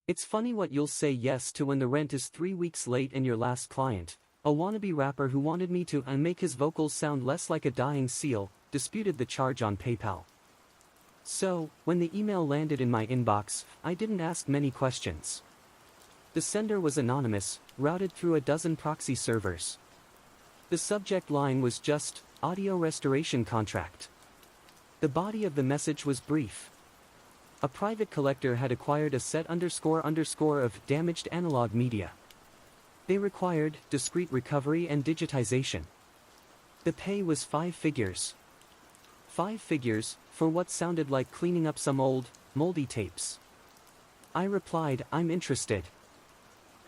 It's funny what you'll say yes to when the rent is 3 weeks late and your last client, a wannabe rapper who wanted me to make his vocals sound less like a dying seal, disputed the charge on PayPal. So, when the email landed in my inbox, I didn't ask many questions. The sender was anonymous, routed through a dozen proxy servers. The subject line was just, audio restoration contract. The body of the message was brief. A private collector had acquired a set __ of damaged analog media. They required discrete recovery and digitization. The pay was 5 figures. 5 figures, for what sounded like cleaning up some old, moldy tapes. I replied, I'm interested.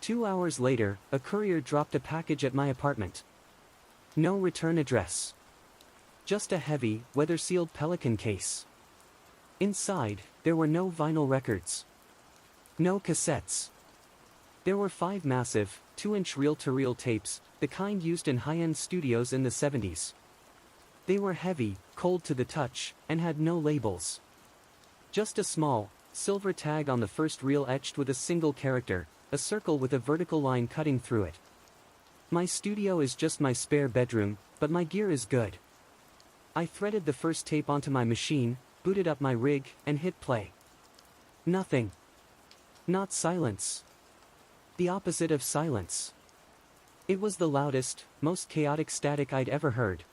2 hours later, a courier dropped a package at my apartment. No return address. Just a heavy, weather-sealed Pelican case. Inside, there were no vinyl records. No cassettes. There were 5 massive, 2-inch reel-to-reel tapes, the kind used in high-end studios in the 70s. They were heavy, cold to the touch, and had no labels. Just a small, silver tag on the first reel etched with a single character, a circle with a vertical line cutting through it. My studio is just my spare bedroom, but my gear is good. I threaded the first tape onto my machine, booted up my rig, and hit play. Nothing. Not silence. The opposite of silence. It was the loudest, most chaotic static I'd ever heard.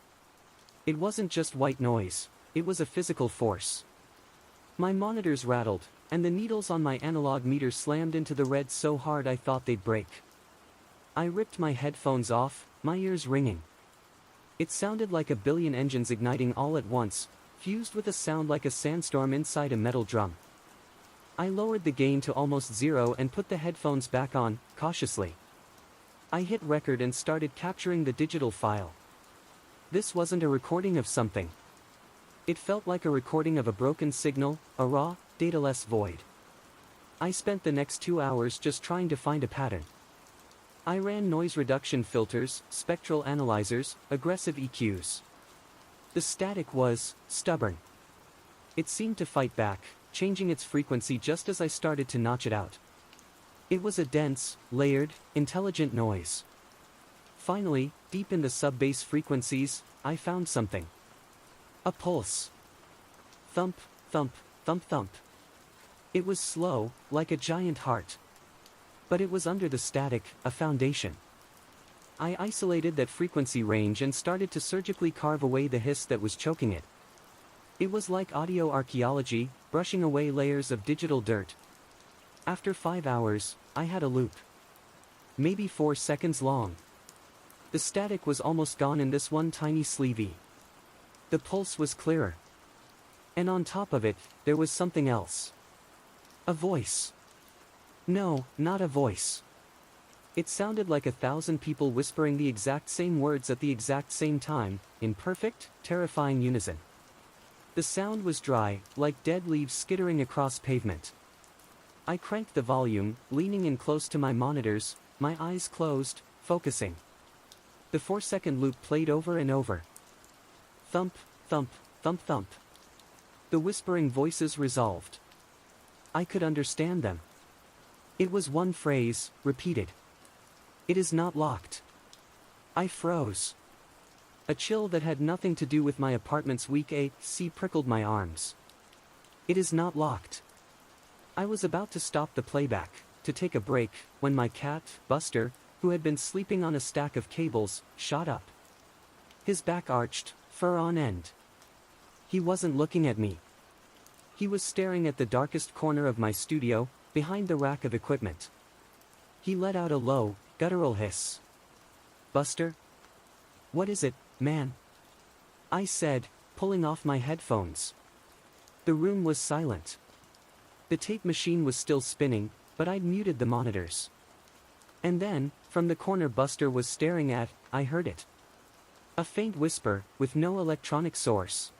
It wasn't just white noise, it was a physical force. My monitors rattled, and the needles on my analog meter slammed into the red so hard I thought they'd break. I ripped my headphones off, my ears ringing. It sounded like a billion engines igniting all at once, fused with a sound like a sandstorm inside a metal drum. I lowered the gain to almost 0 and put the headphones back on, cautiously. I hit record and started capturing the digital file. This wasn't a recording of something. It felt like a recording of a broken signal, a raw, dataless void. I spent the next 2 hours just trying to find a pattern. I ran noise reduction filters, spectral analyzers, aggressive EQs. The static was stubborn. It seemed to fight back, changing its frequency just as I started to notch it out. It was a dense, layered, intelligent noise. Finally, deep in the sub-bass frequencies, I found something. A pulse. Thump, thump, thump, thump. It was slow, like a giant heart. But it was under the static, a foundation. I isolated that frequency range and started to surgically carve away the hiss that was choking it. It was like audio archaeology, brushing away layers of digital dirt. After 5 hours, I had a loop. Maybe 4 seconds long. The static was almost gone in this one tiny sleevey. The pulse was clearer. And on top of it, there was something else. A voice. No, not a voice. It sounded like 1,000 people whispering the exact same words at the exact same time, in perfect, terrifying unison. The sound was dry, like dead leaves skittering across pavement. I cranked the volume, leaning in close to my monitors, my eyes closed, focusing. The 4-second loop played over and over. Thump, thump, thump, thump. The whispering voices resolved. I could understand them. It was one phrase, repeated. It is not locked. I froze. A chill that had nothing to do with my apartment's weak AC prickled my arms. It is not locked. I was about to stop the playback, to take a break, when my cat, Buster, who had been sleeping on a stack of cables, shot up. His back arched, fur on end. He wasn't looking at me. He was staring at the darkest corner of my studio, behind the rack of equipment. He let out a low, guttural hiss. Buster? What is it, man? I said, pulling off my headphones. The room was silent. The tape machine was still spinning, but I'd muted the monitors. And then, from the corner Buster was staring at, I heard it. A faint whisper, with no electronic source.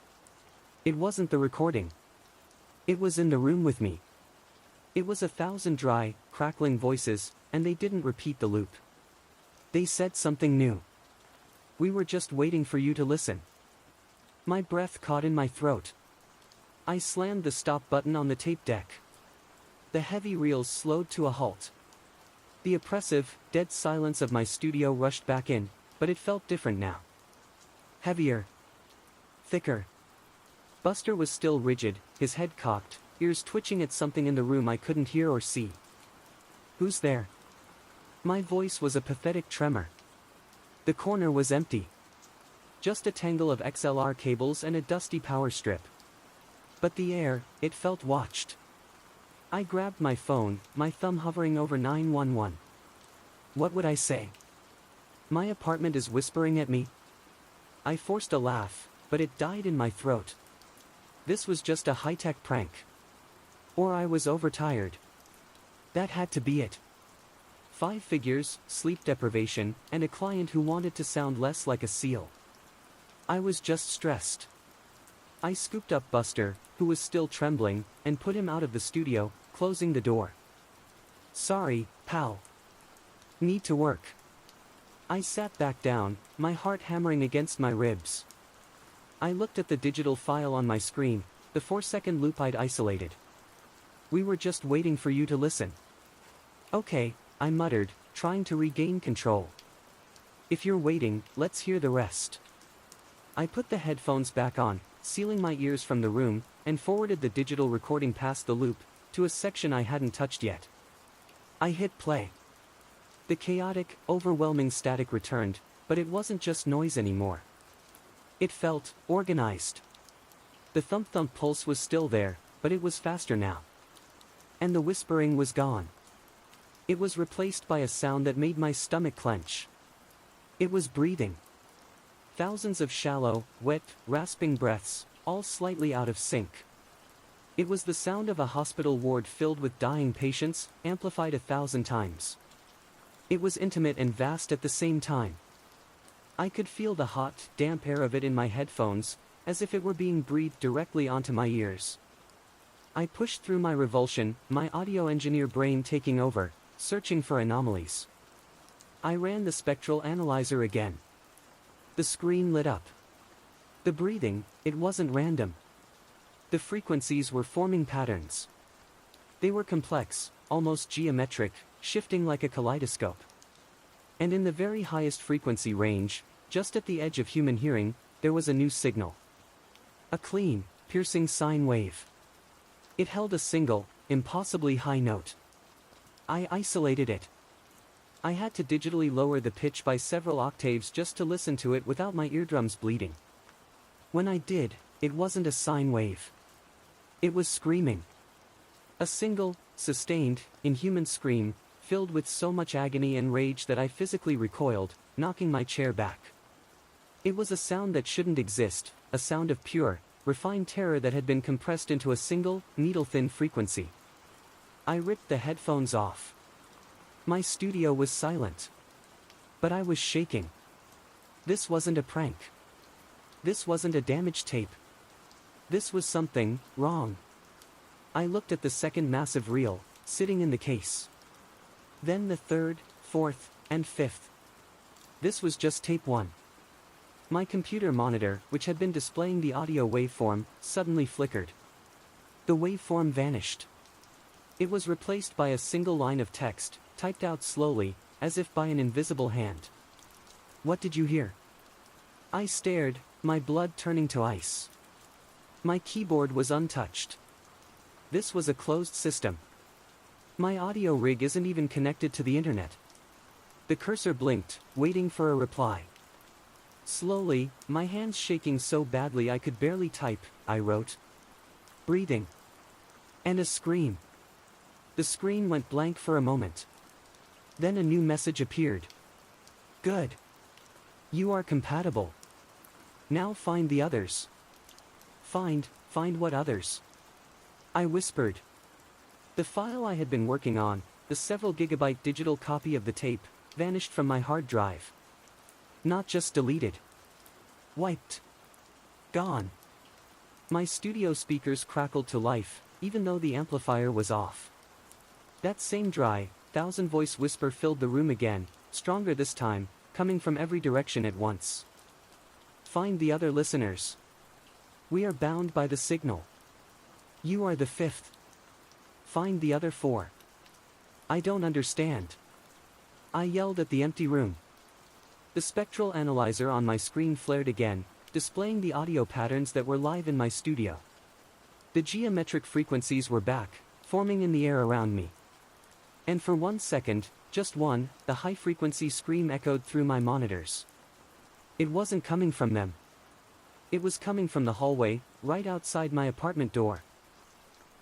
It wasn't the recording. It was in the room with me. It was 1,000 dry, crackling voices, and they didn't repeat the loop. They said something new. We were just waiting for you to listen. My breath caught in my throat. I slammed the stop button on the tape deck. The heavy reels slowed to a halt. The oppressive, dead silence of my studio rushed back in, but it felt different now. Heavier. Thicker. Buster was still rigid, his head cocked, ears twitching at something in the room I couldn't hear or see. "Who's there?" My voice was a pathetic tremor. The corner was empty. Just a tangle of XLR cables and a dusty power strip. But the air, it felt watched. I grabbed my phone, my thumb hovering over 911. What would I say? My apartment is whispering at me? I forced a laugh, but it died in my throat. This was just a high-tech prank. Or I was overtired. That had to be it. 5 figures, sleep deprivation, and a client who wanted to sound less like a seal. I was just stressed. I scooped up Buster, who was still trembling, and put him out of the studio, closing the door. "Sorry, pal. Need to work." I sat back down, my heart hammering against my ribs. I looked at the digital file on my screen, the 4-second loop I'd isolated. "We were just waiting for you to listen." "Okay," I muttered, trying to regain control. "If you're waiting, let's hear the rest." I put the headphones back on, sealing my ears from the room, and forwarded the digital recording past the loop, to a section I hadn't touched yet. I hit play. The chaotic, overwhelming static returned, but it wasn't just noise anymore. It felt organized. The thump-thump pulse was still there, but it was faster now. And the whispering was gone. It was replaced by a sound that made my stomach clench. It was breathing. Thousands of shallow, wet, rasping breaths, all slightly out of sync. It was the sound of a hospital ward filled with dying patients, amplified 1,000 times. It was intimate and vast at the same time. I could feel the hot, damp air of it in my headphones, as if it were being breathed directly onto my ears. I pushed through my revulsion, my audio engineer brain taking over, searching for anomalies. I ran the spectral analyzer again. The screen lit up. The breathing, it wasn't random. The frequencies were forming patterns. They were complex, almost geometric, shifting like a kaleidoscope. And in the very highest frequency range, just at the edge of human hearing, there was a new signal. A clean, piercing sine wave. It held a single, impossibly high note. I isolated it. I had to digitally lower the pitch by several octaves just to listen to it without my eardrums bleeding. When I did, it wasn't a sine wave. It was screaming. A single, sustained, inhuman scream, filled with so much agony and rage that I physically recoiled, knocking my chair back. It was a sound that shouldn't exist, a sound of pure, refined terror that had been compressed into a single, needle-thin frequency. I ripped the headphones off. My studio was silent. But I was shaking. This wasn't a prank. This wasn't a damaged tape. This was something wrong. I looked at the second massive reel, sitting in the case. Then the third, fourth, and fifth. This was just tape 1. My computer monitor, which had been displaying the audio waveform, suddenly flickered. The waveform vanished. It was replaced by a single line of text, typed out slowly, as if by an invisible hand. "What did you hear?" I stared, my blood turning to ice. My keyboard was untouched. This was a closed system. My audio rig isn't even connected to the internet. The cursor blinked, waiting for a reply. Slowly, my hands shaking so badly I could barely type, I wrote. "Breathing." And a scream. The screen went blank for a moment. Then a new message appeared. "Good. You are compatible. Now find the others." Find what others? I whispered. The file I had been working on, the several gigabyte digital copy of the tape, vanished from my hard drive. Not just deleted. Wiped. Gone. My studio speakers crackled to life, even though the amplifier was off. That same dry, 1,000-voice whisper filled the room again, stronger this time, coming from every direction at once. "Find the other listeners. We are bound by the signal. You are the 5th. Find the other 4. I don't understand. I yelled at the empty room. The spectral analyzer on my screen flared again, displaying the audio patterns that were live in my studio. The geometric frequencies were back, forming in the air around me. And for 1 second, just one, the high-frequency scream echoed through my monitors. It wasn't coming from them. It was coming from the hallway, right outside my apartment door.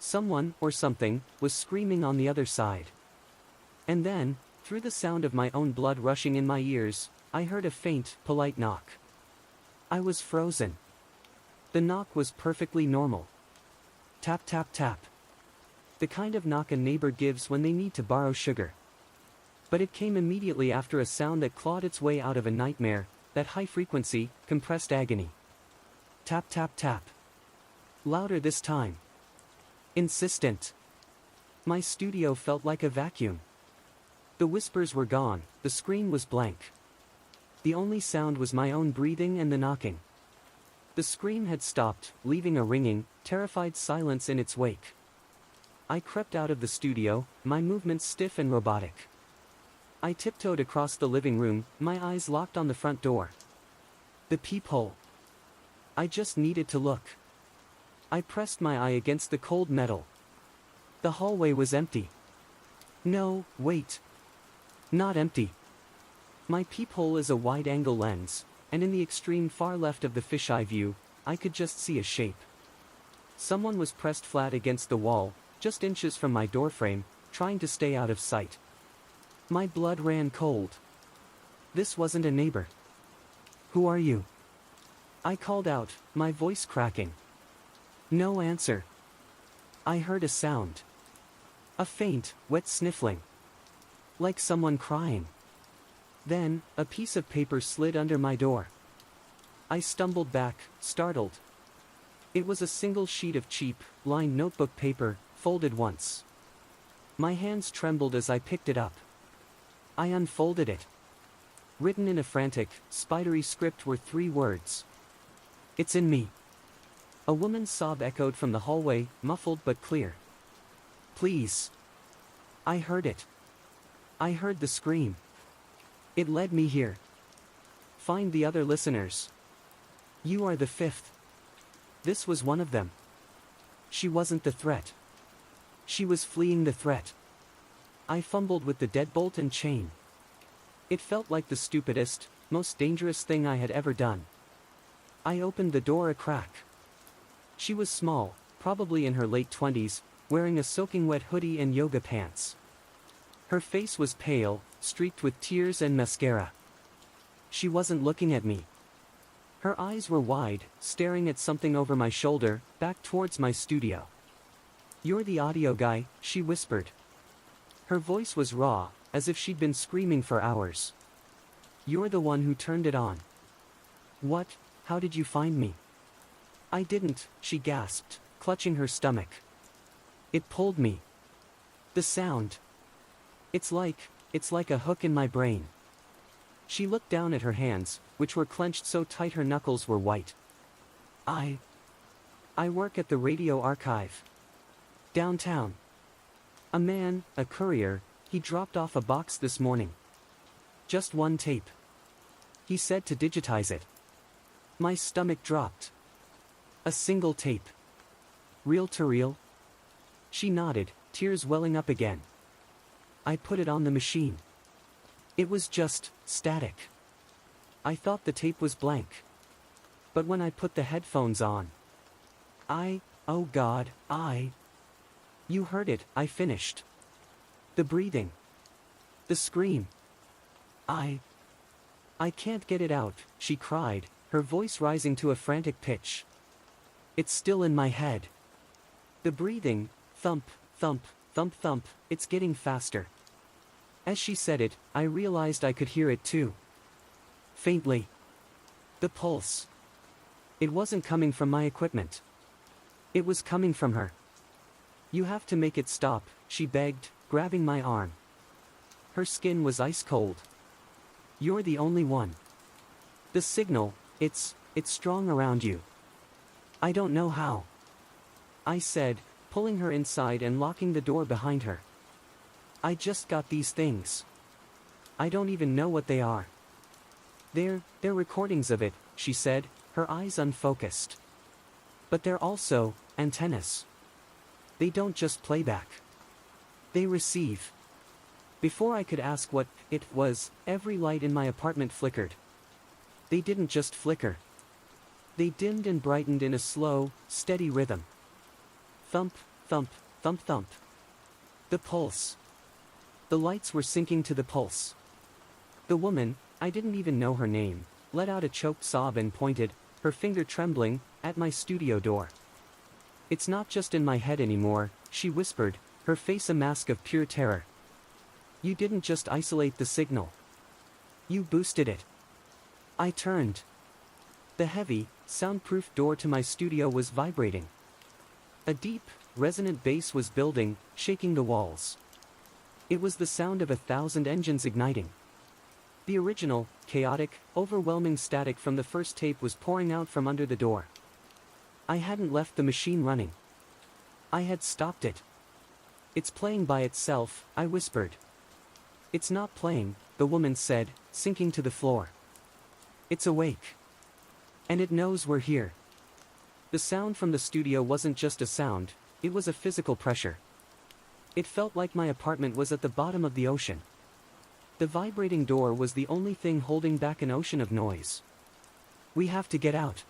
Someone, or something, was screaming on the other side. And then, through the sound of my own blood rushing in my ears, I heard a faint, polite knock. I was frozen. The knock was perfectly normal. Tap tap tap. The kind of knock a neighbor gives when they need to borrow sugar. But it came immediately after a sound that clawed its way out of a nightmare, that high-frequency, compressed agony. Tap tap tap. Louder this time. Insistent. My studio felt like a vacuum. The whispers were gone, the screen was blank. The only sound was my own breathing and the knocking. The scream had stopped, leaving a ringing, terrified silence in its wake. I crept out of the studio, my movements stiff and robotic. I tiptoed across the living room, my eyes locked on the front door. The peephole. I just needed to look. I pressed my eye against the cold metal. The hallway was empty. No, wait. Not empty. My peephole is a wide-angle lens, and in the extreme far left of the fisheye view, I could just see a shape. Someone was pressed flat against the wall, just inches from my doorframe, trying to stay out of sight. My blood ran cold. This wasn't a neighbor. Who are you? I called out, my voice cracking. No answer. I heard a sound. A faint, wet sniffling. Like someone crying. Then, a piece of paper slid under my door. I stumbled back, startled. It was a single sheet of cheap, lined notebook paper, folded once. My hands trembled as I picked it up. I unfolded it. Written in a frantic, spidery script were 3 words. It's in me. A woman's sob echoed from the hallway, muffled but clear. Please. I heard it. I heard the scream. It led me here. Find the other listeners. You are the 5th. This was one of them. She wasn't the threat. She was fleeing the threat. I fumbled with the deadbolt and chain. It felt like the stupidest, most dangerous thing I had ever done. I opened the door a crack. She was small, probably in her late 20s, wearing a soaking wet hoodie and yoga pants. Her face was pale, streaked with tears and mascara. She wasn't looking at me. Her eyes were wide, staring at something over my shoulder, back towards my studio. You're the audio guy, she whispered. Her voice was raw, as if she'd been screaming for hours. You're the one who turned it on. What? How did you find me? I didn't, she gasped, clutching her stomach. It pulled me. The sound. It's like a hook in my brain. She looked down at her hands, which were clenched so tight her knuckles were white. I work at the radio archive. Downtown. A man, a courier, he dropped off a box this morning. Just one tape. He said to digitize it. My stomach dropped. A single tape. Reel to reel? She nodded, tears welling up again. I put it on the machine. It was just static. I thought the tape was blank. But when I put the headphones on, oh God, You heard it, I finished. The breathing. The scream. I can't get it out, she cried, her voice rising to a frantic pitch. It's still in my head. The breathing, thump, thump, thump thump, it's getting faster. As she said it, I realized I could hear it too. Faintly. The pulse. It wasn't coming from my equipment. It was coming from her. You have to make it stop, she begged, grabbing my arm. Her skin was ice cold. You're the only one. The signal, it's strong around you. I don't know how. I said, pulling her inside and locking the door behind her. "I just got these things. I don't even know what they are." They're recordings of it," she said, her eyes unfocused. "But they're also antennas. They don't just play back. They receive." Before I could ask what it was, every light in my apartment flickered. They didn't just flicker. They dimmed and brightened in a slow, steady rhythm. Thump, thump, thump, thump. The pulse. The lights were sinking to the pulse. The woman, I didn't even know her name, let out a choked sob and pointed, her finger trembling, at my studio door. "It's not just in my head anymore," she whispered, her face a mask of pure terror. "You didn't just isolate the signal. You boosted it." I turned. The heavy, soundproof door to my studio was vibrating. A deep, resonant bass was building, shaking the walls. It was the sound of 1,000 engines igniting. The original, chaotic, overwhelming static from the first tape was pouring out from under the door. I hadn't left the machine running. I had stopped it. "It's playing by itself," I whispered. "It's not playing," the woman said, sinking to the floor. "It's awake. And it knows we're here." The sound from the studio wasn't just a sound, it was a physical pressure. It felt like my apartment was at the bottom of the ocean. The vibrating door was the only thing holding back an ocean of noise. "We have to get out,"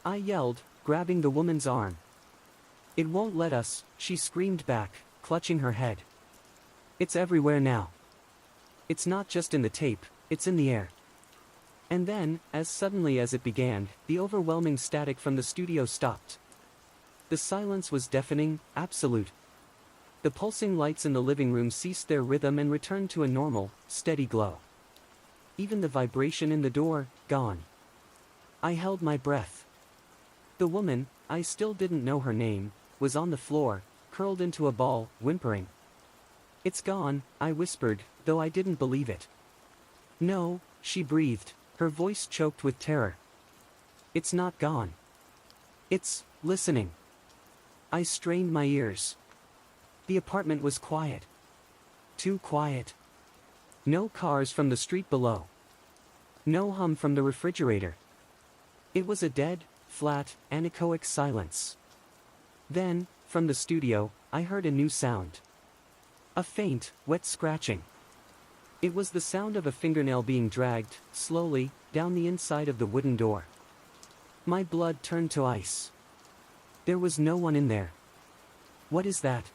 I yelled, grabbing the woman's arm. "It won't let us," she screamed back, clutching her head. "It's everywhere now. It's not just in the tape, it's in the air." And then, as suddenly as it began, the overwhelming static from the studio stopped. The silence was deafening, absolute. The pulsing lights in the living room ceased their rhythm and returned to a normal, steady glow. Even the vibration in the door, gone. I held my breath. The woman, I still didn't know her name, was on the floor, curled into a ball, whimpering. "It's gone," I whispered, though I didn't believe it. "No," she breathed, her voice choked with terror. "It's not gone. It's listening." I strained my ears. The apartment was quiet. Too quiet. No cars from the street below. No hum from the refrigerator. It was a dead, flat, anechoic silence. Then, from the studio, I heard a new sound. A faint, wet scratching. It was the sound of a fingernail being dragged, slowly, down the inside of the wooden door. My blood turned to ice. There was no one in there. "What is that?"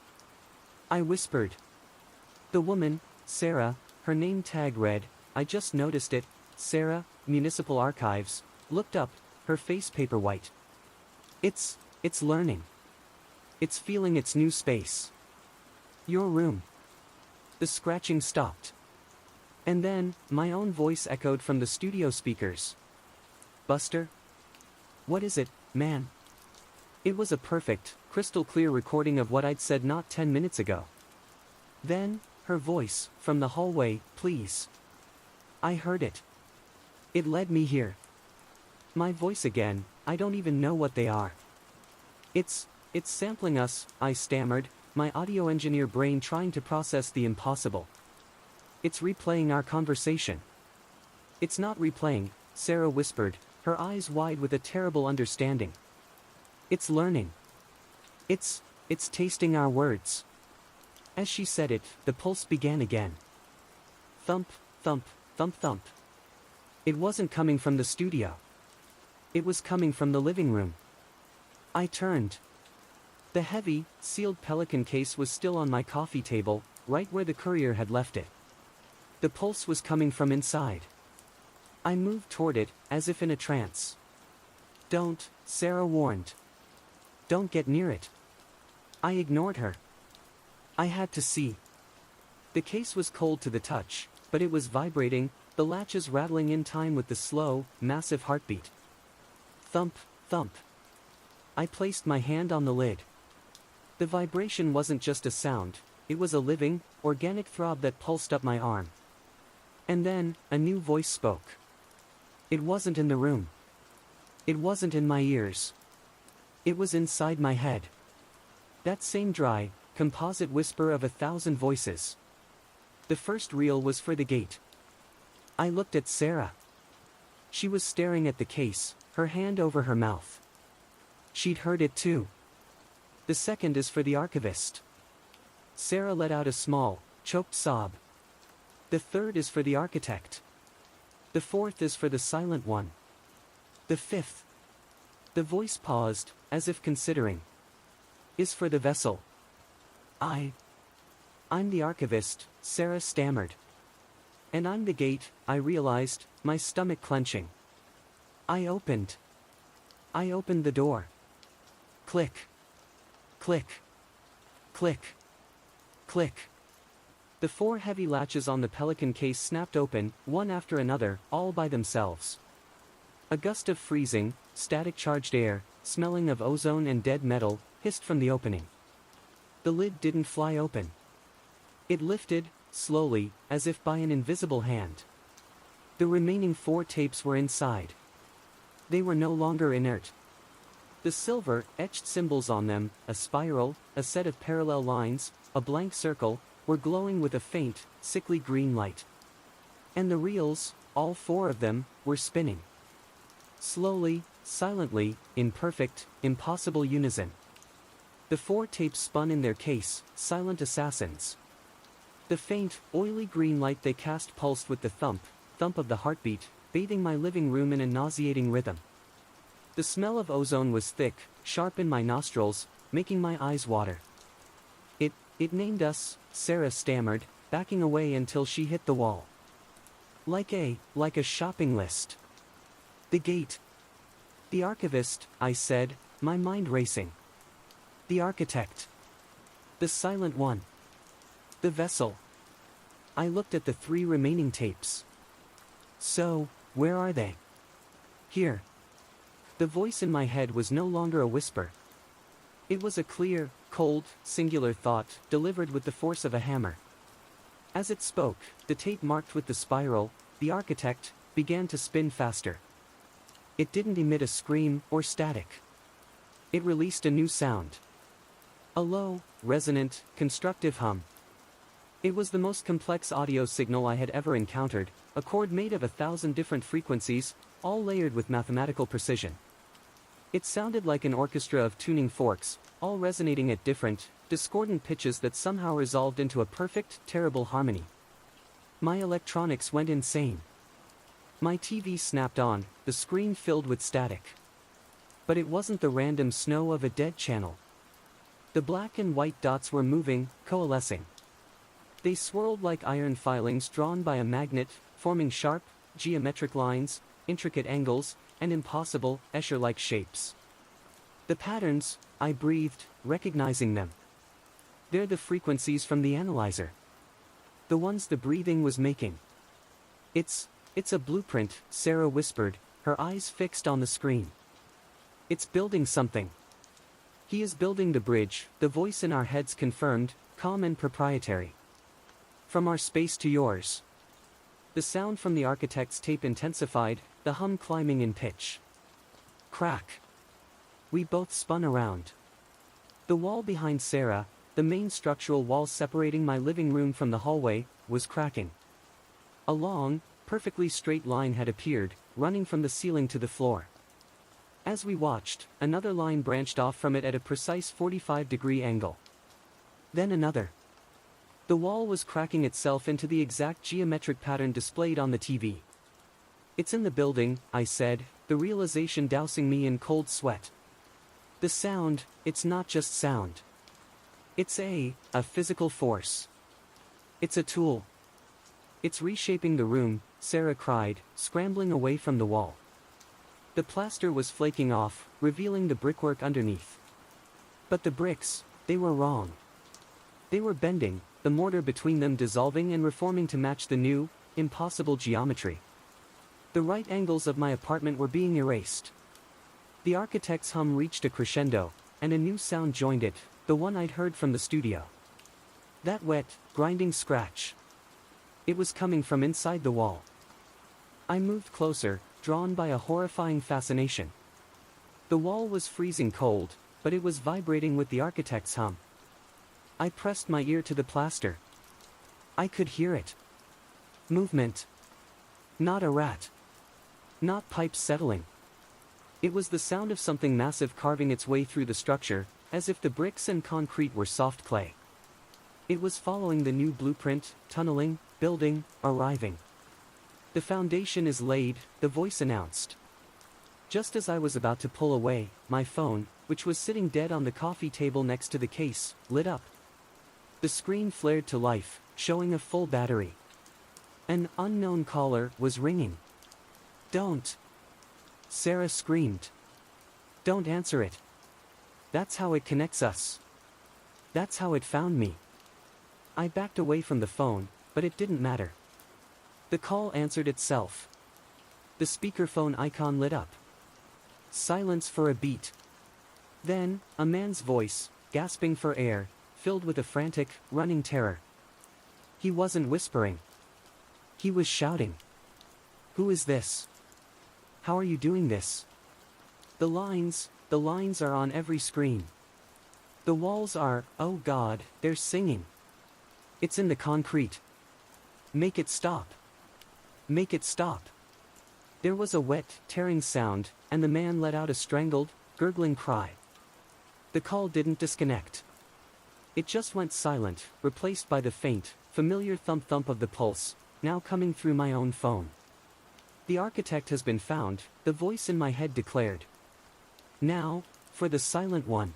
I whispered. The woman, Sarah, her name tag read, "I just noticed it, Sarah, Municipal Archives," looked up, her face paper white. It's learning. It's feeling its new space. Your room." The scratching stopped. And then, my own voice echoed from the studio speakers. "Buster? What is it, man?" It was a perfect, crystal clear recording of what I'd said not 10 minutes ago. Then, her voice, from the hallway, "Please." I heard it. It led me here. My voice again, "I don't even know what they are." It's sampling us," I stammered, my audio engineer brain trying to process the impossible. "It's replaying our conversation." "It's not replaying," Sarah whispered, her eyes wide with a terrible understanding. "It's learning. It's tasting our words." As she said it, the pulse began again. Thump, thump, thump, thump. It wasn't coming from the studio. It was coming from the living room. I turned. The heavy, sealed Pelican case was still on my coffee table, right where the courier had left it. The pulse was coming from inside. I moved toward it, as if in a trance. "Don't," Sarah warned. "Don't get near it." I ignored her. I had to see. The case was cold to the touch, but it was vibrating, the latches rattling in time with the slow, massive heartbeat. Thump, thump. I placed my hand on the lid. The vibration wasn't just a sound, it was a living, organic throb that pulsed up my arm. And then, a new voice spoke. It wasn't in the room. It wasn't in my ears. It was inside my head. That same dry, composite whisper of 1,000 voices. The first reel was for the gate. I looked at Sarah. She was staring at the case, her hand over her mouth. She'd heard it too. The second is for the Archivist. Sarah let out a small, choked sob. The third is for the Architect. The fourth is for the Silent One. The fifth. The voice paused, as if considering. Is for the vessel. I'm the Archivist, Sarah stammered. And I'm the gate, I realized, my stomach clenching. I opened the door. Click. Click. Click. Click. The 4 heavy latches on the Pelican case snapped open, one after another, all by themselves. A gust of freezing, static-charged air, smelling of ozone and dead metal, hissed from the opening. The lid didn't fly open. It lifted, slowly, as if by an invisible hand. The remaining 4 tapes were inside. They were no longer inert. The silver, etched symbols on them, a spiral, a set of parallel lines, a blank circle, were glowing with a faint, sickly green light. And the reels, all 4 of them, were spinning. Slowly, silently, in perfect, impossible unison. The 4 tapes spun in their case, silent assassins. The faint, oily green light they cast pulsed with the thump of the heartbeat, bathing my living room in a nauseating rhythm. The smell of ozone was thick, sharp in my nostrils, making my eyes water. It named us, Sarah stammered, backing away until she hit the wall. Like a shopping list. The gate. The Archivist, I said, my mind racing. The Architect. The Silent One. The vessel. I looked at the 3 remaining tapes. So, where are they? Here. The voice in my head was no longer a whisper. It was a clear, cold, singular thought, delivered with the force of a hammer. As it spoke, the tape marked with the spiral, the Architect, began to spin faster. It didn't emit a scream or static. It released a new sound. A low, resonant, constructive hum. It was the most complex audio signal I had ever encountered, a chord made of 1,000 different frequencies, all layered with mathematical precision. It sounded like an orchestra of tuning forks, all resonating at different, discordant pitches that somehow resolved into a perfect, terrible harmony. My electronics went insane. My TV snapped on, the screen filled with static. But it wasn't the random snow of a dead channel. The black and white dots were moving, coalescing. They swirled like iron filings drawn by a magnet, forming sharp, geometric lines, intricate angles, and impossible, Escher-like shapes. The patterns, I breathed, recognizing them. They're the frequencies from the analyzer. The ones the breathing was making. It's a blueprint, Sarah whispered, her eyes fixed on the screen. It's building something. He is building the bridge, the voice in our heads confirmed, calm and proprietary. From our space to yours. The sound from the Architect's tape intensified, the hum climbing in pitch. Crack. We both spun around. The wall behind Sarah, the main structural wall separating my living room from the hallway, was cracking. A long, perfectly straight line had appeared, running from the ceiling to the floor. As we watched, another line branched off from it at a precise 45-degree angle. Then another. The wall was cracking itself into the exact geometric pattern displayed on the TV. It's in the building, I said, the realization dousing me in cold sweat. The sound, it's not just sound. It's a physical force. It's a tool. It's reshaping the room, Sarah cried, scrambling away from the wall. The plaster was flaking off, revealing the brickwork underneath. But the bricks, they were wrong. They were bending, the mortar between them dissolving and reforming to match the new, impossible geometry. The right angles of my apartment were being erased. The Architect's hum reached a crescendo, and a new sound joined it, the one I'd heard from the studio. That wet, grinding scratch. It was coming from inside the wall. I moved closer, drawn by a horrifying fascination. The wall was freezing cold, but it was vibrating with the architect's hum. I pressed my ear to the plaster. I could hear it. Movement. Not a rat. Not pipes settling. It was the sound of something massive carving its way through the structure, as if the bricks and concrete were soft clay. It was following the new blueprint, tunneling, building, arriving. The foundation is laid, the voice announced. Just as I was about to pull away, my phone, which was sitting dead on the coffee table next to the case, lit up. The screen flared to life, showing a full battery. An unknown caller was ringing. "Don't!" Sarah screamed. "Don't answer it. That's how it connects us. That's how it found me." I backed away from the phone, but it didn't matter. The call answered itself. The speakerphone icon lit up. Silence for a beat. Then, a man's voice, gasping for air, filled with a frantic, running terror. He wasn't whispering. He was shouting. "Who is this? How are you doing this? The lines are on every screen. The walls are, oh God, they're singing. It's in the concrete. Make it stop. Make it stop." There was a wet, tearing sound, and the man let out a strangled, gurgling cry. The call didn't disconnect. It just went silent, replaced by the faint, familiar thump-thump of the pulse, now coming through my own phone. "The architect has been found," the voice in my head declared. "Now, for the silent one."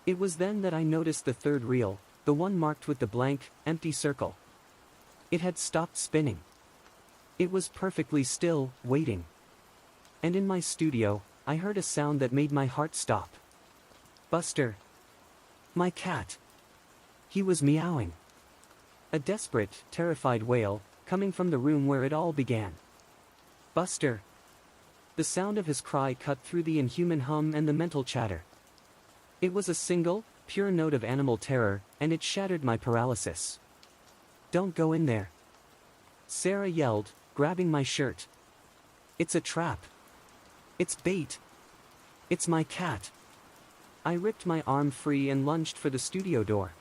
It was then that I noticed the third reel, the one marked with the blank, empty circle. It had stopped spinning. It was perfectly still, waiting. And in my studio, I heard a sound that made my heart stop. Buster. My cat. He was meowing. A desperate, terrified wail, coming from the room where it all began. Buster. The sound of his cry cut through the inhuman hum and the mental chatter. It was a single, pure note of animal terror, and it shattered my paralysis. "Don't go in there," Sarah yelled, grabbing my shirt. "It's a trap. It's bait. It's my cat." I ripped my arm free and lunged for the studio door.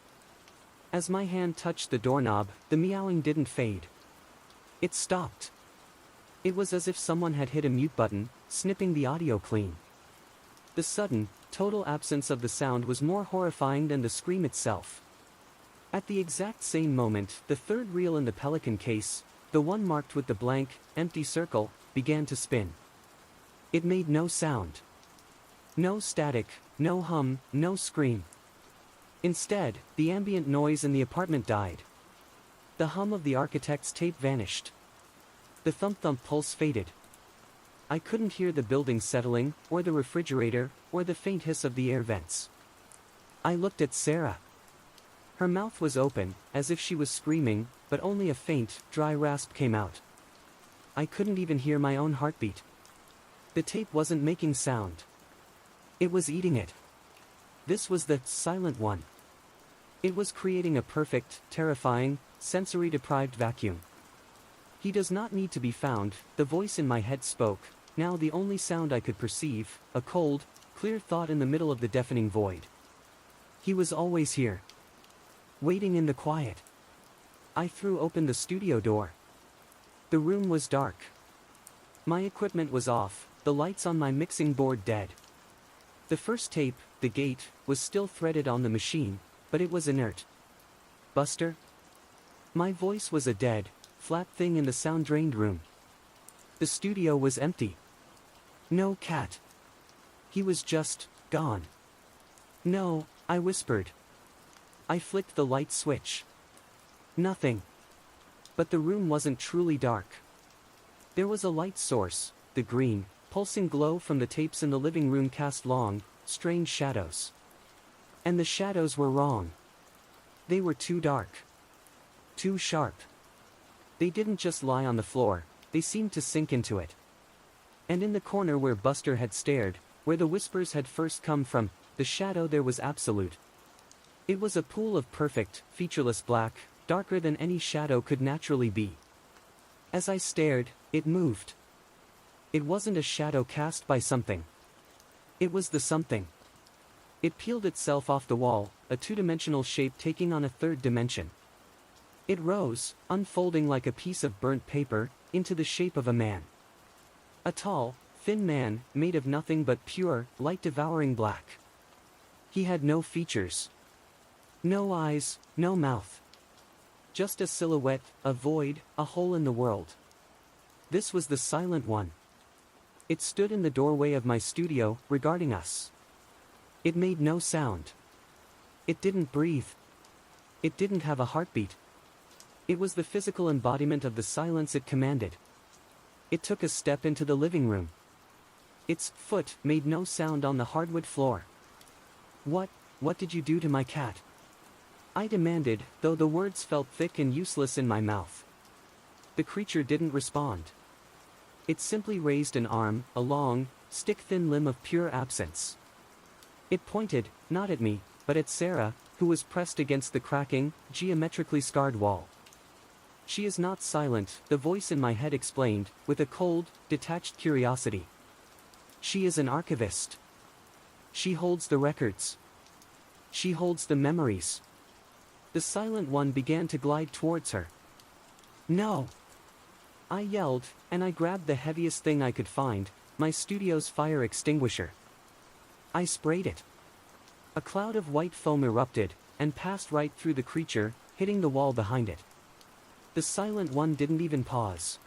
As my hand touched the doorknob, the meowing didn't fade. It stopped. It was as if someone had hit a mute button, snipping the audio clean. The sudden, total absence of the sound was more horrifying than the scream itself. At the exact same moment, the third reel in the Pelican case, the one marked with the blank, empty circle, began to spin. It made no sound. No static, no hum, no scream. Instead, the ambient noise in the apartment died. The hum of the architect's tape vanished. The thump-thump pulse faded. I couldn't hear the building settling, or the refrigerator, or the faint hiss of the air vents. I looked at Sarah. Her mouth was open, as if she was screaming, but only a faint, dry rasp came out. I couldn't even hear my own heartbeat. The tape wasn't making sound. It was eating it. This was the silent one. It was creating a perfect, terrifying, sensory-deprived vacuum. "He does not need to be found," the voice in my head spoke, now the only sound I could perceive, a cold, clear thought in the middle of the deafening void. He was always here. Waiting in the quiet. I threw open the studio door. The room was dark. My equipment was off, the lights on my mixing board dead. The first tape, The Gate, was still threaded on the machine, but it was inert. "Buster?" My voice was a dead, flat thing in the sound-drained room. The studio was empty. No cat. He was just gone. "No," I whispered. I flicked the light switch. Nothing. But the room wasn't truly dark. There was a light source, the green, pulsing glow from the tapes in the living room cast long, strange shadows. And the shadows were wrong. They were too dark. Too sharp. They didn't just lie on the floor, they seemed to sink into it. And in the corner where Buster had stared, where the whispers had first come from, the shadow there was absolute. It was a pool of perfect, featureless black, darker than any shadow could naturally be. As I stared, it moved. It wasn't a shadow cast by something. It was the something. It peeled itself off the wall, a two-dimensional shape taking on a third dimension. It rose, unfolding like a piece of burnt paper, into the shape of a man. A tall, thin man, made of nothing but pure, light-devouring black. He had no features. No eyes, no mouth. Just a silhouette, a void, a hole in the world. This was the Silent One. It stood in the doorway of my studio, regarding us. It made no sound. It didn't breathe. It didn't have a heartbeat. It was the physical embodiment of the silence it commanded. It took a step into the living room. Its foot made no sound on the hardwood floor. What did you do to my cat? I demanded, though the words felt thick and useless in my mouth. The creature didn't respond. It simply raised an arm, a long, stick-thin limb of pure absence. It pointed, not at me, but at Sarah, who was pressed against the cracking, geometrically scarred wall. She is not silent, the voice in my head explained, with a cold, detached curiosity. She is an archivist. She holds the records. She holds the memories. The Silent One began to glide towards her. No! I yelled, and I grabbed the heaviest thing I could find, my studio's fire extinguisher. I sprayed it. A cloud of white foam erupted, and passed right through the creature, hitting the wall behind it. The Silent One didn't even pause.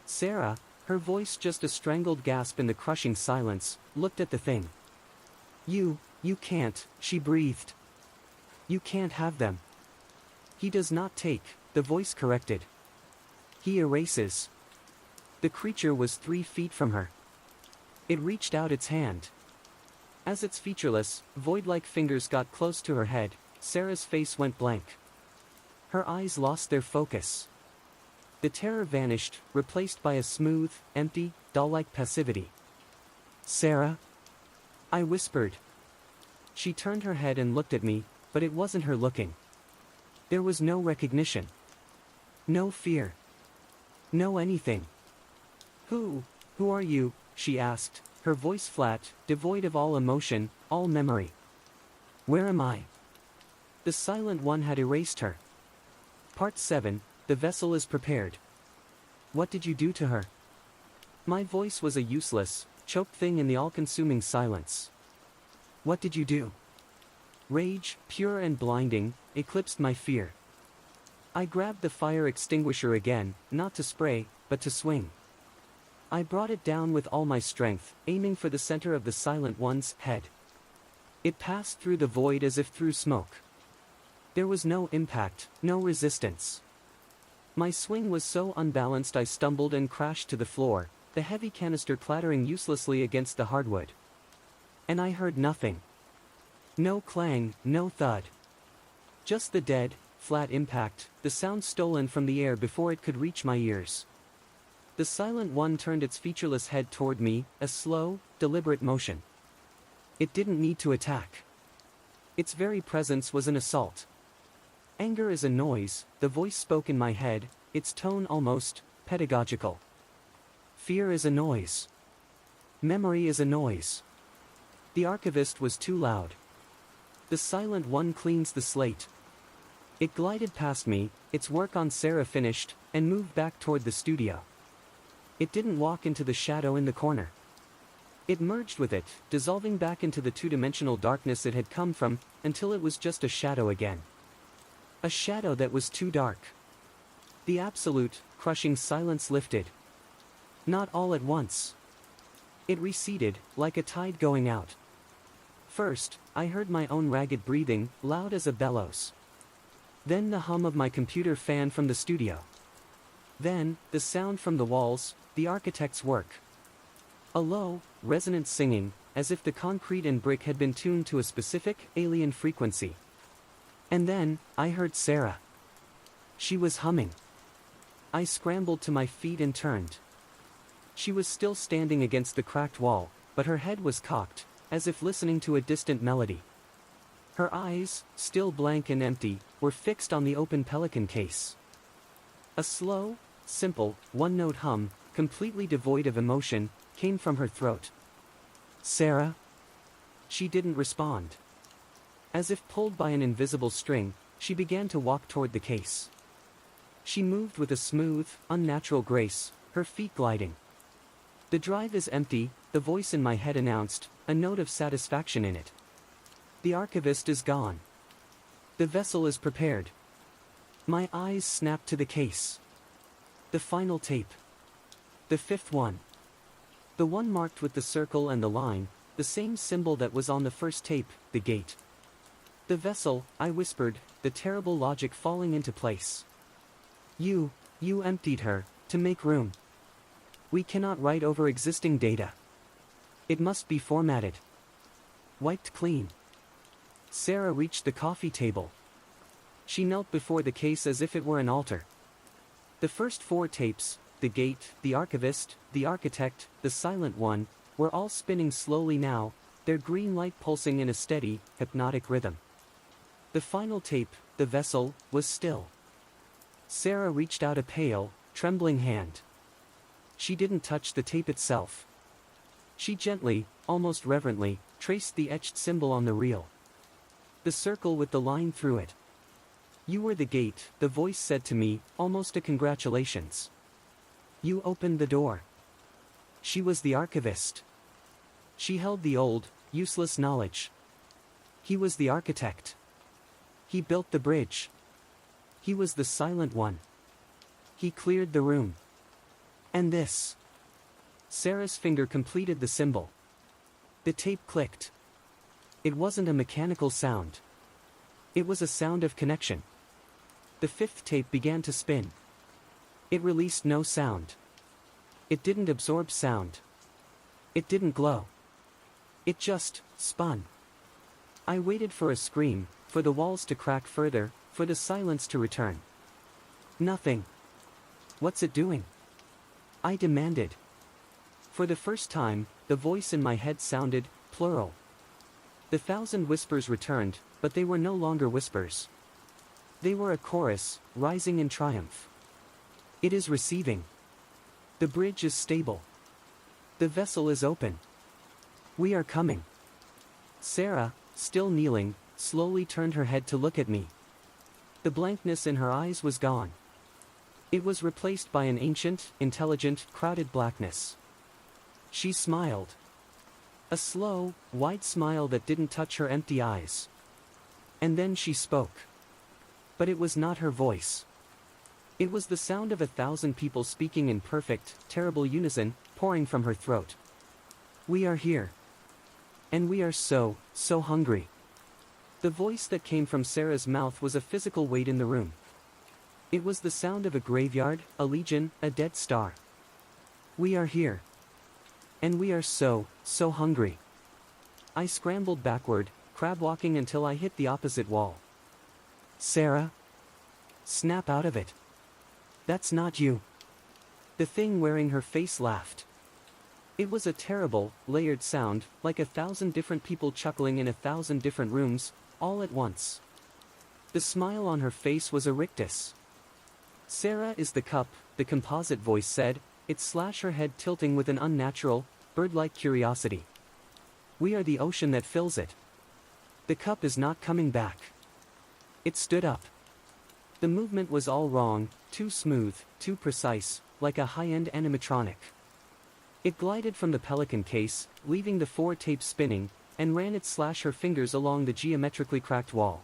Sarah, her voice just a strangled gasp in the crushing silence, looked at the thing. You can't, she breathed. You can't have them. He does not take, the voice corrected. He erases. The creature was 3 feet from her. It reached out its hand. As its featureless, void-like fingers got close to her head, Sarah's face went blank. Her eyes lost their focus. The terror vanished, replaced by a smooth, empty, doll-like passivity. Sarah? I whispered. She turned her head and looked at me, but it wasn't her looking. There was no recognition. No fear. No anything. Who are you? She asked, her voice flat, devoid of all emotion, all memory. Where am I? The Silent One had erased her. Part 7, the vessel is prepared. What did you do to her? My voice was a useless, choked thing in the all-consuming silence. What did you do? Rage, pure and blinding, eclipsed my fear. I grabbed the fire extinguisher again, not to spray, but to swing. I brought it down with all my strength, aiming for the center of the Silent One's head. It passed through the void as if through smoke. There was no impact, no resistance. My swing was so unbalanced I stumbled and crashed to the floor, the heavy canister clattering uselessly against the hardwood. And I heard nothing. No clang, no thud. Just the dead, flat impact, the sound stolen from the air before it could reach my ears. The Silent One turned its featureless head toward me, a slow, deliberate motion. It didn't need to attack. Its very presence was an assault. Anger is a noise, the voice spoke in my head, its tone almost pedagogical. Fear is a noise. Memory is a noise. The Archivist was too loud. The Silent One cleans the slate. It glided past me, its work on Sarah finished, and moved back toward the studio. It didn't walk into the shadow in the corner. It merged with it, dissolving back into the two-dimensional darkness it had come from, until it was just a shadow again. A shadow that was too dark. The absolute, crushing silence lifted. Not all at once. It receded, like a tide going out. First, I heard my own ragged breathing, loud as a bellows. Then the hum of my computer fan from the studio. Then, the sound from the walls, the architect's work. A low, resonant singing, as if the concrete and brick had been tuned to a specific, alien frequency. And then, I heard Sarah. She was humming. I scrambled to my feet and turned. She was still standing against the cracked wall, but her head was cocked, as if listening to a distant melody. Her eyes, still blank and empty, were fixed on the open Pelican case. A slow, simple, one-note hum, completely devoid of emotion, came from her throat. Sarah? She didn't respond. As if pulled by an invisible string, she began to walk toward the case. She moved with a smooth, unnatural grace, her feet gliding. "The drive is empty," the voice in my head announced, a note of satisfaction in it. "The Archivist is gone. The vessel is prepared." My eyes snapped to the case. The final tape. The fifth one. The one marked with the circle and the line, the same symbol that was on the first tape, the gate. "The vessel," I whispered, the terrible logic falling into place. You emptied her, to make room. We cannot write over existing data. It must be formatted. Wiped clean. Sarah reached the coffee table. She knelt before the case as if it were an altar. The first 4 tapes, the gate, the archivist, the architect, the silent one, were all spinning slowly now, their green light pulsing in a steady, hypnotic rhythm. The final tape, the vessel, was still. Sarah reached out a pale, trembling hand. She didn't touch the tape itself. She gently, almost reverently, traced the etched symbol on the reel. The circle with the line through it. "You were the gate," the voice said to me, almost a congratulations. "You opened the door." She was the archivist. She held the old, useless knowledge. He was the architect. He built the bridge. He was the silent one. He cleared the room. And this. Sarah's finger completed the symbol. The tape clicked. It wasn't a mechanical sound. It was a sound of connection. The 5th tape began to spin. It released no sound. It didn't absorb sound. It didn't glow. It just spun. I waited for a scream, for the walls to crack further, for the silence to return. Nothing. "What's it doing?" I demanded. For the first time, the voice in my head sounded plural. The 1,000 whispers returned, but they were no longer whispers. They were a chorus, rising in triumph. "It is receiving. The bridge is stable. The vessel is open. We are coming." Sarah, still kneeling, slowly turned her head to look at me. The blankness in her eyes was gone. It was replaced by an ancient, intelligent, crowded blackness. She smiled. A slow, wide smile that didn't touch her empty eyes. And then she spoke. But it was not her voice. It was the sound of 1,000 people speaking in perfect, terrible unison, pouring from her throat. "We are here. And we are so hungry." The voice that came from Sarah's mouth was a physical weight in the room. It was the sound of a graveyard, a legion, a dead star. "We are here. And we are so hungry." I scrambled backward, crab-walking until I hit the opposite wall. "Sarah? Snap out of it. That's not you." The thing wearing her face laughed. It was a terrible, layered sound, like 1,000 different people chuckling in 1,000 different rooms, all at once. The smile on her face was a rictus. "Sarah is the cup," the composite voice said, its her head tilting with an unnatural, bird-like curiosity. "We are the ocean that fills it. The cup is not coming back." It stood up. The movement was all wrong, too smooth, too precise, like a high-end animatronic. It glided from the Pelican case, leaving the 4 tapes spinning, and ran its her fingers along the geometrically cracked wall.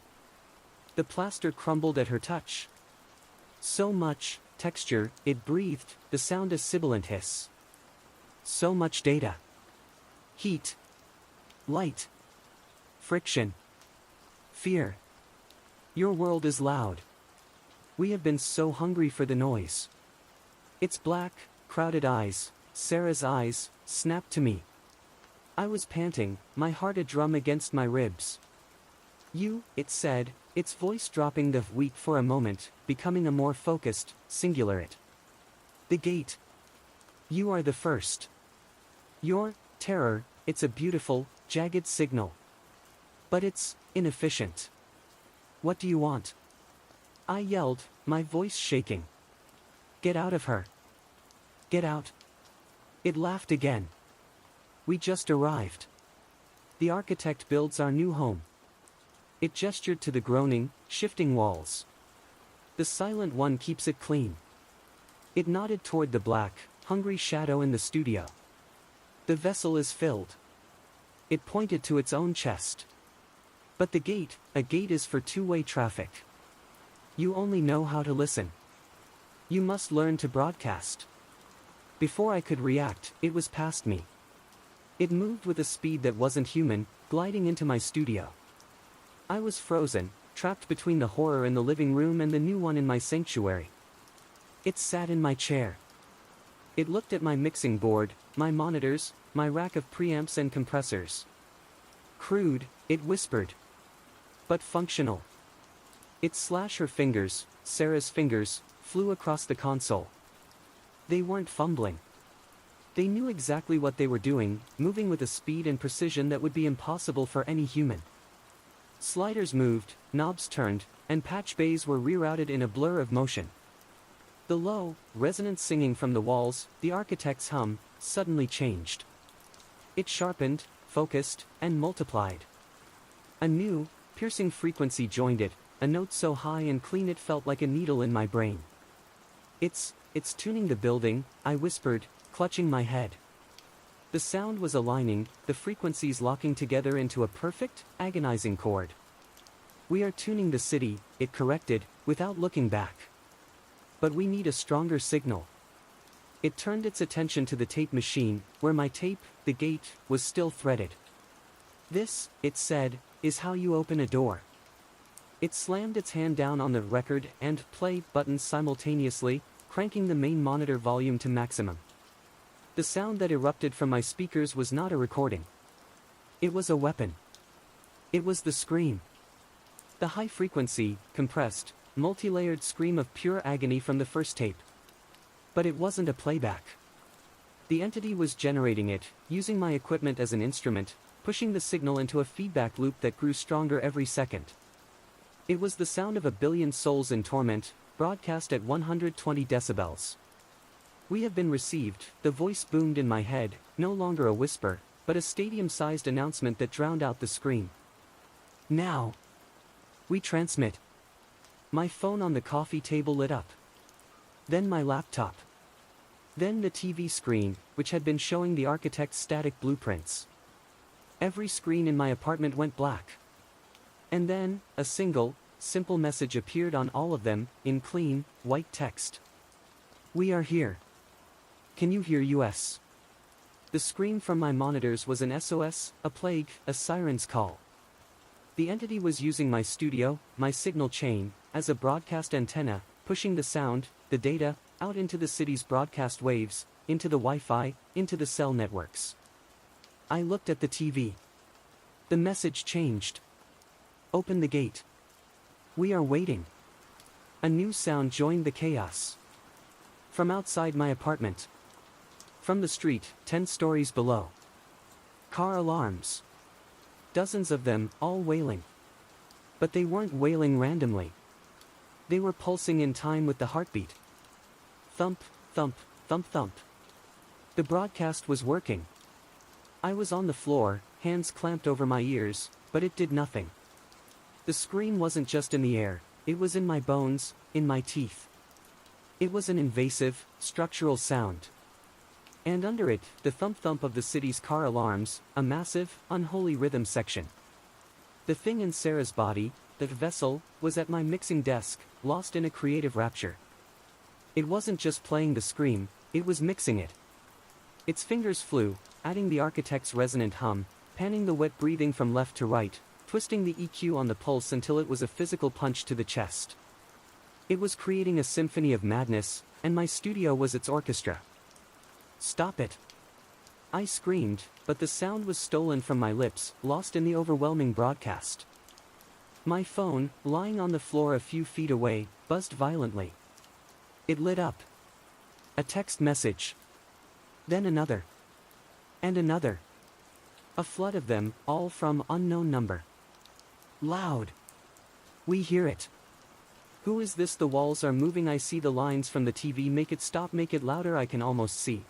The plaster crumbled at her touch. So much texture, it breathed, the sound a sibilant hiss. So much data. Heat. Light. Friction. Fear. Your world is loud. We have been so hungry for the noise. Its black, crowded eyes, Sarah's eyes, snapped to me. I was panting, my heart a drum against my ribs. "You," it said, its voice dropping the wheat for a moment, becoming a more focused, singular it. "The gate. You are the first. Your terror, it's a beautiful, jagged signal. But it's inefficient. What do you want?" I yelled, my voice shaking. "Get out of her. Get out." It laughed again. "We just arrived. the architect builds our new home." It gestured to the groaning, shifting walls. "The silent one keeps it clean." It nodded toward the black, hungry shadow in the studio. "The vessel is filled." It pointed to its own chest. "But the gate, a gate is for two-way traffic. You only know how to listen. You must learn to broadcast." Before I could react, it was past me. It moved with a speed that wasn't human, gliding into my studio. I was frozen, trapped between the horror in the living room and the new one in my sanctuary. It sat in my chair. It looked at my mixing board, my monitors, my rack of preamps and compressors. "Crude," it whispered. "But functional." Her fingers, Sarah's fingers, flew across the console. They weren't fumbling. They knew exactly what they were doing, moving with a speed and precision that would be impossible for any human. Sliders moved, knobs turned, and patch bays were rerouted in a blur of motion. The low, resonant singing from the walls, the architect's hum, suddenly changed. It sharpened, focused, and multiplied. A new, piercing frequency joined it, a note so high and clean it felt like a needle in my brain. It's tuning the building," I whispered, clutching my head. The sound was aligning, the frequencies locking together into a perfect, agonizing chord. "We are tuning the city," it corrected, without looking back. "But we need a stronger signal." It turned its attention to the tape machine, where my tape, the gate, was still threaded. "This," it said, "is how you open a door." It slammed its hand down on the record and play buttons simultaneously, cranking the main monitor volume to maximum. The sound that erupted from my speakers was not a recording. It was a weapon. It was the scream. The high-frequency, compressed, multi-layered scream of pure agony from the first tape. But it wasn't a playback. The entity was generating it, using my equipment as an instrument, pushing the signal into a feedback loop that grew stronger every second. It was the sound of a billion souls in torment, broadcast at 120 decibels. "We have been received," the voice boomed in my head, no longer a whisper, but a stadium-sized announcement that drowned out the scream. "Now. We transmit." My phone on the coffee table lit up. Then my laptop. Then the TV screen, which had been showing the architect's static blueprints. Every screen in my apartment went black. And then, a single, simple message appeared on all of them, in clean, white text. "We are here. Can you hear us?" The scream from my monitors was an SOS, a plague, a siren's call. The entity was using my studio, my signal chain, as a broadcast antenna, pushing the sound, the data, out into the city's broadcast waves, into the Wi-Fi, into the cell networks. I looked at the TV. The message changed. "Open the gate. We are waiting." A new sound joined the chaos. From outside my apartment. From the street, 10 stories below. Car alarms. Dozens of them, all wailing. But they weren't wailing randomly. They were pulsing in time with the heartbeat. Thump, thump, thump, thump. The broadcast was working. I was on the floor, hands clamped over my ears, but it did nothing. The scream wasn't just in the air, it was in my bones, in my teeth. It was an invasive, structural sound. And under it, the thump-thump of the city's car alarms, a massive, unholy rhythm section. The thing in Sarah's body, the vessel, was at my mixing desk, lost in a creative rapture. It wasn't just playing the scream, it was mixing it. Its fingers flew, adding the architect's resonant hum, panning the wet breathing from left to right, twisting the EQ on the pulse until it was a physical punch to the chest. It was creating a symphony of madness, and my studio was its orchestra. "Stop it!" I screamed, but the sound was stolen from my lips, lost in the overwhelming broadcast. My phone, lying on the floor a few feet away, buzzed violently. It lit up. A text message. Then another. And another. A flood of them, all from unknown number. Loud. "We hear it. Who is this? The walls are moving. I see the lines from the TV. Make it stop, make it louder. I can almost see."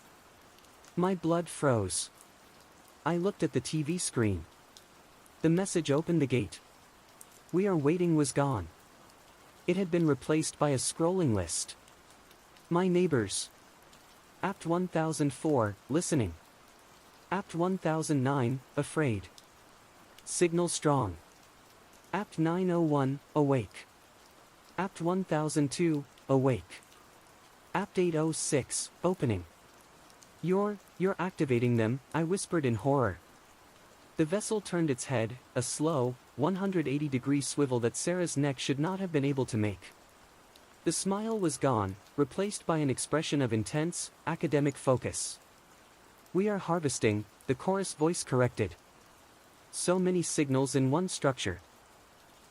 My blood froze. I looked at the TV screen. The message opened the gate. "We are waiting" was gone. It had been replaced by a scrolling list. My neighbors. Apt 1004, listening. Apt 1009, afraid. Signal strong. Apt 901, awake. Apt 1002, awake. Apt 806, opening. You're activating them," I whispered in horror. The vessel turned its head, a slow, 180-degree swivel that Sarah's neck should not have been able to make. The smile was gone, replaced by an expression of intense, academic focus. "We are harvesting," the chorus voice corrected. So many signals in one structure.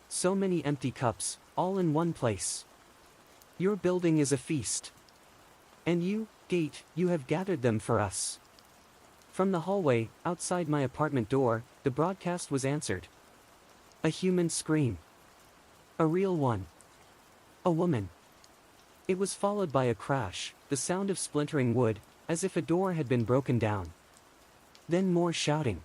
So many empty cups, all in one place. Your building is a feast. And you, gate, you have gathered them for us. From the hallway, outside my apartment door, the broadcast was answered. A human scream. A real one. A woman. It was followed by a crash, the sound of splintering wood, as if a door had been broken down. Then more shouting.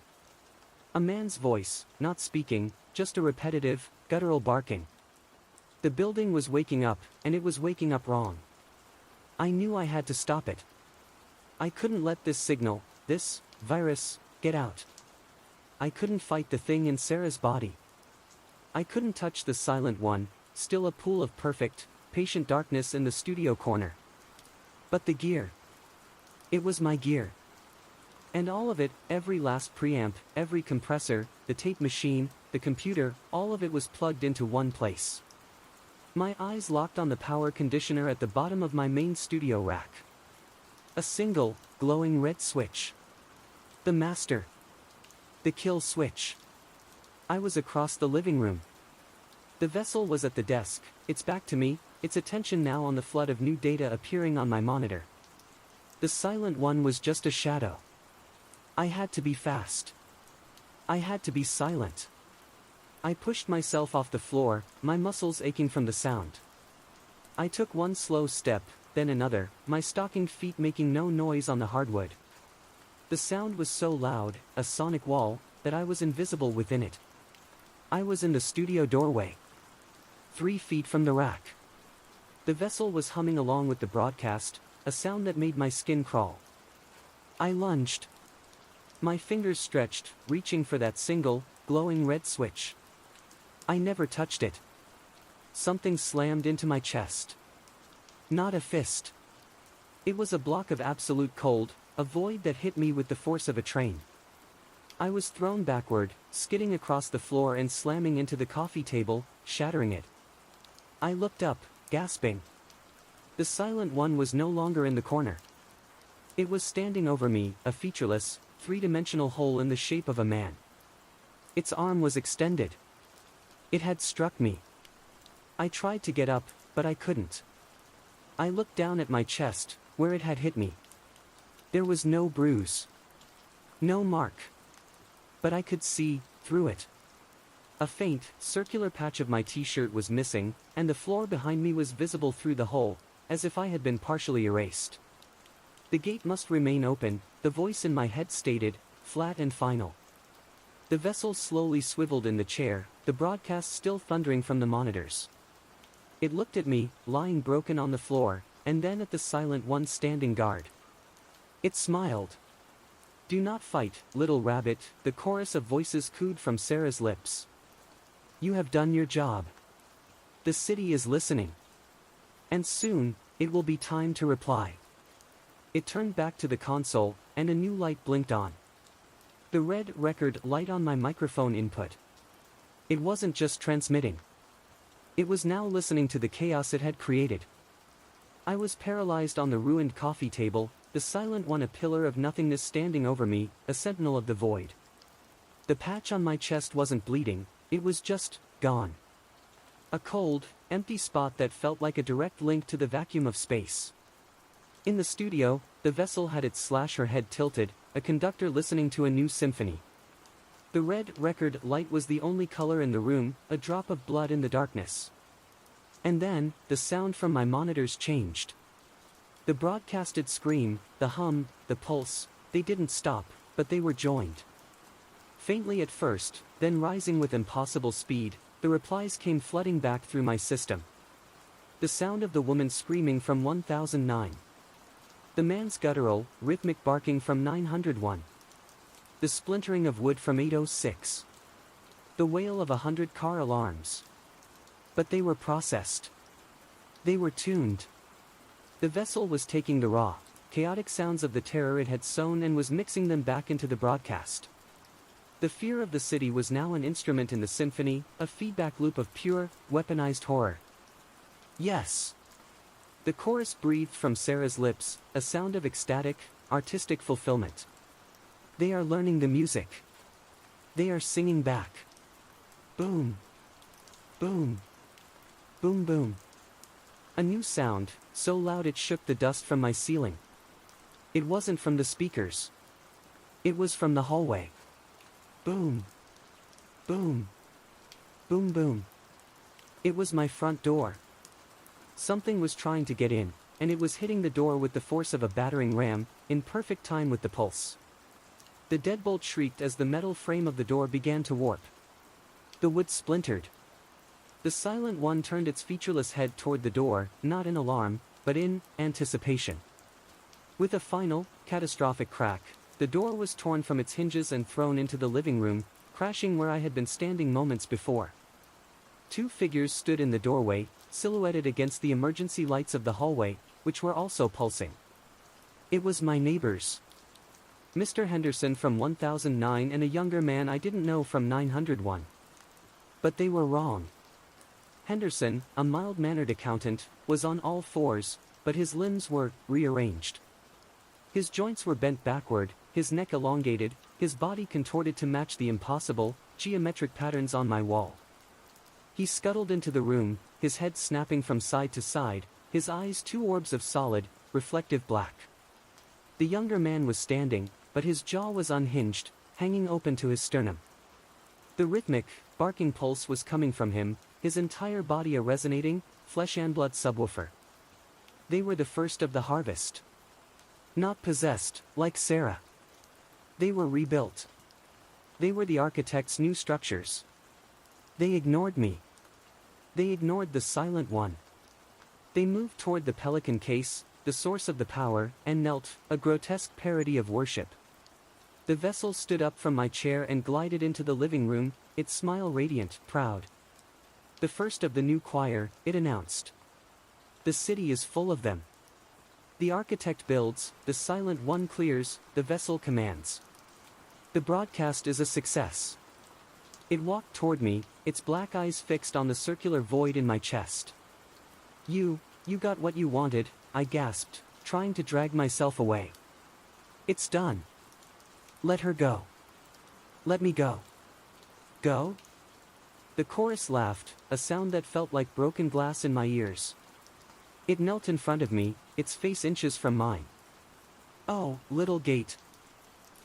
A man's voice, not speaking, just a repetitive, guttural barking. The building was waking up, and it was waking up wrong. I knew I had to stop it. I couldn't let this signal, this virus, get out. I couldn't fight the thing in Sarah's body. I couldn't touch the silent one, still a pool of perfect, patient darkness in the studio corner. But the gear. It was my gear. And all of it, every last preamp, every compressor, the tape machine, the computer, all of it was plugged into one place. My eyes locked on the power conditioner at the bottom of my main studio rack. A single, glowing red switch. The master. The kill switch. I was across the living room. The vessel was at the desk, its back to me, its attention now on the flood of new data appearing on my monitor. The silent one was just a shadow. I had to be fast. I had to be silent. I pushed myself off the floor, my muscles aching from the sound. I took one slow step, then another, my stockinged feet making no noise on the hardwood. The sound was so loud, a sonic wall, that I was invisible within it. I was in the studio doorway. 3 feet from the rack. The vessel was humming along with the broadcast, a sound that made my skin crawl. I lunged. My fingers stretched, reaching for that single, glowing red switch. I never touched it. Something slammed into my chest. Not a fist. It was a block of absolute cold, a void that hit me with the force of a train. I was thrown backward, skidding across the floor and slamming into the coffee table, shattering it. I looked up, gasping. The silent one was no longer in the corner. It was standing over me, a featureless, 3-dimensional hole in the shape of a man. Its arm was extended. It had struck me. I tried to get up, but I couldn't. I looked down at my chest, where it had hit me. There was no bruise. No mark. But I could see, through it. A faint, circular patch of my t-shirt was missing, and the floor behind me was visible through the hole, as if I had been partially erased. The gate must remain open, the voice in my head stated, flat and final. The vessel slowly swiveled in the chair, the broadcast still thundering from the monitors. It looked at me, lying broken on the floor, and then at the silent one standing guard. It smiled. "Do not fight, little rabbit," the chorus of voices cooed from Sarah's lips. "You have done your job. The city is listening. And soon, it will be time to reply." It turned back to the console, and a new light blinked on. The red record light on my microphone input. It wasn't just transmitting. It was now listening to the chaos it had created. I was paralyzed on the ruined coffee table, the silent one a pillar of nothingness standing over me, a sentinel of the void. The patch on my chest wasn't bleeding, it was just gone. A cold, empty spot that felt like a direct link to the vacuum of space. In the studio, the vessel had its slasher head tilted, a conductor listening to a new symphony. The red record light was the only color in the room, a drop of blood in the darkness. And then, the sound from my monitors changed. The broadcasted scream, the hum, the pulse, they didn't stop, but they were joined. Faintly at first, then rising with impossible speed, the replies came flooding back through my system. The sound of the woman screaming from 1009. The man's guttural, rhythmic barking from 901. The splintering of wood from 806. The wail of 100 car alarms. But they were processed. They were tuned. The vessel was taking the raw, chaotic sounds of the terror it had sown and was mixing them back into the broadcast. The fear of the city was now an instrument in the symphony, a feedback loop of pure, weaponized horror. Yes. The chorus breathed from Sarah's lips, a sound of ecstatic, artistic fulfillment. They are learning the music. They are singing back. Boom. Boom. Boom boom. A new sound, so loud it shook the dust from my ceiling. It wasn't from the speakers. It was from the hallway. Boom. Boom. Boom boom. It was my front door. Something was trying to get in, and it was hitting the door with the force of a battering ram, in perfect time with the pulse. The deadbolt shrieked as the metal frame of the door began to warp. The wood splintered. The silent one turned its featureless head toward the door, not in alarm, but in anticipation. With a final, catastrophic crack, the door was torn from its hinges and thrown into the living room, crashing where I had been standing moments before. Two figures stood in the doorway, silhouetted against the emergency lights of the hallway, which were also pulsing. It was my neighbors. Mr. Henderson from 1009 and a younger man I didn't know from 901. But they were wrong. Henderson, a mild-mannered accountant, was on all fours, but his limbs were rearranged. His joints were bent backward, his neck elongated, his body contorted to match the impossible, geometric patterns on my wall. He scuttled into the room, his head snapping from side to side, his eyes two orbs of solid, reflective black. The younger man was standing, but his jaw was unhinged, hanging open to his sternum. The rhythmic, barking pulse was coming from him, his entire body a resonating, flesh-and-blood subwoofer. They were the first of the harvest. Not possessed, like Sarah. They were rebuilt. They were the architect's new structures. They ignored me. They ignored the silent one. They moved toward the Pelican case, the source of the power, and knelt, a grotesque parody of worship. The vessel stood up from my chair and glided into the living room, its smile radiant, proud. The first of the new choir, it announced. The city is full of them. The architect builds, the silent one clears, the vessel commands. The broadcast is a success. It walked toward me, its black eyes fixed on the circular void in my chest. You got what you wanted, I gasped, trying to drag myself away. It's done. Let her go. Let me go. Go? The chorus laughed, a sound that felt like broken glass in my ears. It knelt in front of me, its face inches from mine. Oh, little gate.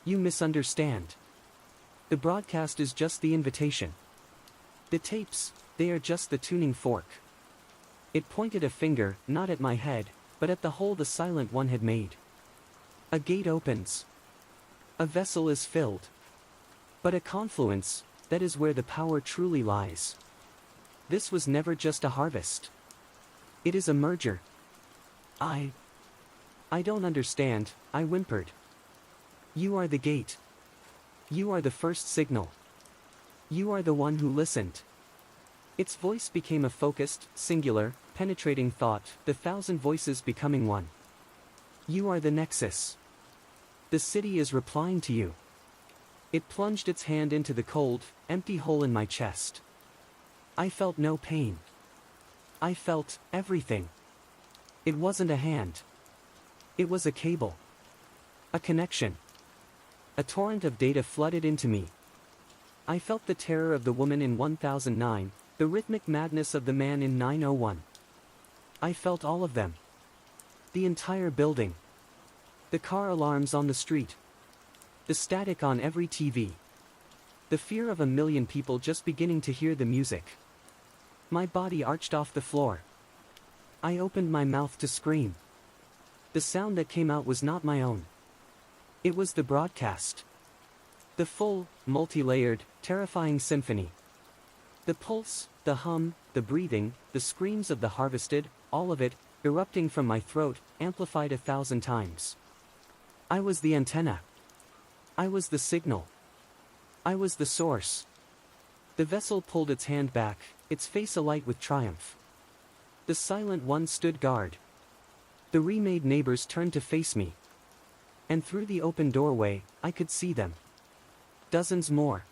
You misunderstand. The broadcast is just the invitation. The tapes, they are just the tuning fork. It pointed a finger, not at my head, but at the hole the silent one had made. A gate opens. A vessel is filled. But a confluence, that is where the power truly lies. This was never just a harvest. It is a merger. I don't understand, I whimpered. You are the gate. You are the first signal. You are the one who listened. Its voice became a focused, singular, penetrating thought, the thousand voices becoming one. You are the nexus. The city is replying to you. It plunged its hand into the cold, empty hole in my chest. I felt no pain. I felt everything. It wasn't a hand. It was a cable. A connection. A torrent of data flooded into me. I felt the terror of the woman in 1009, the rhythmic madness of the man in 901. I felt all of them. The entire building. The car alarms on the street. The static on every TV. The fear of a million people just beginning to hear the music. My body arched off the floor. I opened my mouth to scream. The sound that came out was not my own. It was the broadcast. The full, multi-layered, terrifying symphony. The pulse, the hum, the breathing, the screams of the harvested, all of it, erupting from my throat, amplified 1,000 times. I was the antenna. I was the signal. I was the source. The vessel pulled its hand back, its face alight with triumph. The silent one stood guard. The remade neighbors turned to face me. And through the open doorway, I could see them. Dozens more.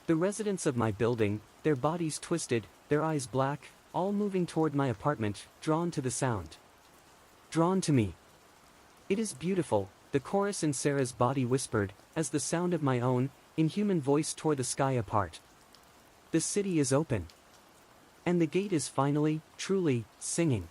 The residents of my building, their bodies twisted, their eyes black, all moving toward my apartment, drawn to the sound. Drawn to me. It is beautiful, the chorus in Sarah's body whispered, as the sound of my own, inhuman voice tore the sky apart. The city is open. And the gate is finally, truly, singing.